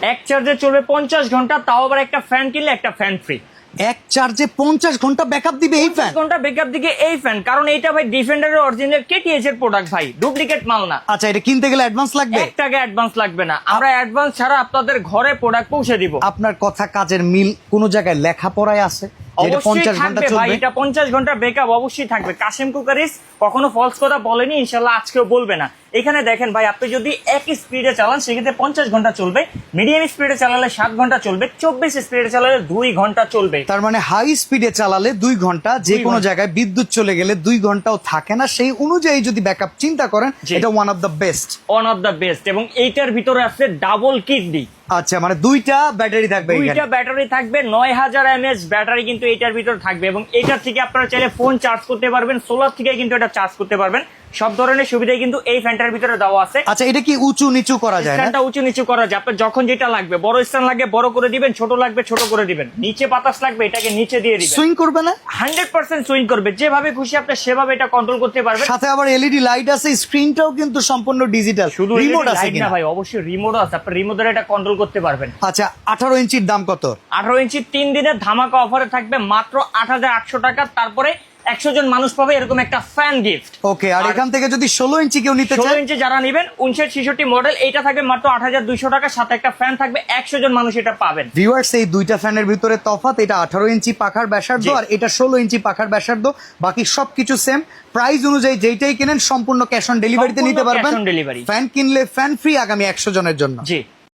এক চার্জে চলবে 50 ঘন্টা, তাও আবার একটা ফ্যান কিনলে একটা ফ্যান ফ্রি। এক চার্জে 50 ঘন্টা ব্যাকআপ দিবে এই ফ্যান? 50 ঘন্টা ব্যাকআপ দিকে এই ফ্যান, কারণ এইটা ভাই ডিফেন্ডারের অরিজিনাল কেটিএইচ এর প্রোডাক্ট ভাই, ডুপ্লিকেট মাল না। আচ্ছা, এটা কিনতে গেলে অ্যাডভান্স লাগবে? 1 টাকা অ্যাডভান্স লাগবে না, আমরা অ্যাডভান্স ছাড়া আপনাদের ঘরে প্রোডাক্ট পৌঁছে দিব। আপনার কথা কাজের মিল কোন জায়গায় লেখাপড়ায় আছে যেটা অবশ্যই 50 ঘন্টা থাকবে ভাই, চলবে? এটা 50 ঘন্টা ব্যাকআপ অবশ্যই থাকবে। কাশেম কুকারিস কখনো ফলস কথা বলেনি, ইনশাআল্লাহ আজকেও বলবে না। এখানে দেখেন ভাই, আপনি যদি একই স্পিডে চালান সেক্ষেত্রে 50 ঘন্টা চলবে, মিডিয়াম স্পিডে চালালে 7 ঘন্টা চলবে, 24 স্পিডে চালালে 2 ঘন্টা চলবে। তার মানে হাই স্পিডে চালালে 2 ঘন্টা, যে কোনো জায়গায় বিদ্যুৎ চলে গেলে 2 ঘন্টাও থাকে না। সেই অনুযায়ী যদি ব্যাকআপ চিন্তা করেন, এটা one of the best. One of the best. এবং এইটার ভিতরে আছে ডাবল কিডনি। আচ্ছা, মানে 2টা ব্যাটারি থাকবে? 2টা ব্যাটারি থাকবে, 9000 mAh ব্যাটারি কিন্তু এইটার ভিতর থাকবে। এবং এইটার থেকে আপনারা চাইলে ফোন চার্জ করতে পারবেন, সোলার থেকে কিন্তু এটা চার্জ করতে পারবেন। সব ধরনের সুবিধাই কিন্তু এই ফ্যানটার ভিতরে দেওয়া আছে। আচ্ছা, এটা কি উঁচু নিচু করা যায়? স্ট্যান্ডটা উঁচু নিচু করা যায়, আপনার যখন যেটা লাগবে। বড় স্ট্যান্ড লাগবে বড় করে দিবেন, ছোট লাগবে ছোট করে দিবেন, নিচে বাতাস লাগবে এটাকে নিচে দিয়ে দিবেন। সুইং করবে না? 100% সুইং করবে, যেভাবে খুশি আপনি সেভাবে এটা কন্ট্রোল করতে পারবেন। সাথে আবার এলইডি লাইট আছে, স্ক্রিনটাও কিন্তু সম্পূর্ণ ডিজিটাল। শুধু রিমোট আছে লাইট না কিনা? ভাই, অবশ্যই রিমোটও আছে, আপনি রিমোট দ্বারা এটা কন্ট্রোল করতে পারবেন। আচ্ছা, 18 ইঞ্চির দাম কত? 18 ইঞ্চি 3 দিনের ধামাকা অফারে থাকবে মাত্র 8800 টাকা। তারপরে 100 জন মানুষ পাবে এরকম একটা ফ্যান গিফট। ওকে, আর এখান থেকে যদি 16 ইঞ্চি কেউ নিতে 16 চায়? ইঞ্চি যারা নেবেন 5966 মডেল, এটা থাকবে মাত্র 8200 টাকা, সাথে একটা ফ্যান থাকবে, 100 জন মানুষ এটা পাবেন। ভিউয়ার্স, এই দুইটা ফ্যানের ভিতরে তফাৎ, এটা 18 ইঞ্চি পাখার ব্যাসার্ধ আর এটা 16 ইঞ্চি পাখার ব্যাসার্ধ। বাকি সবকিছু সেম প্রাইস অনুযায়ী, যেইটাই কেনেন সম্পূর্ণ ক্যাশ অন ডেলিভারিতে নিতে পারবেন। Cash on delivery. ফ্যান কিনলে ফ্যান ফ্রি আগামী 100 জনের জন্য। জি।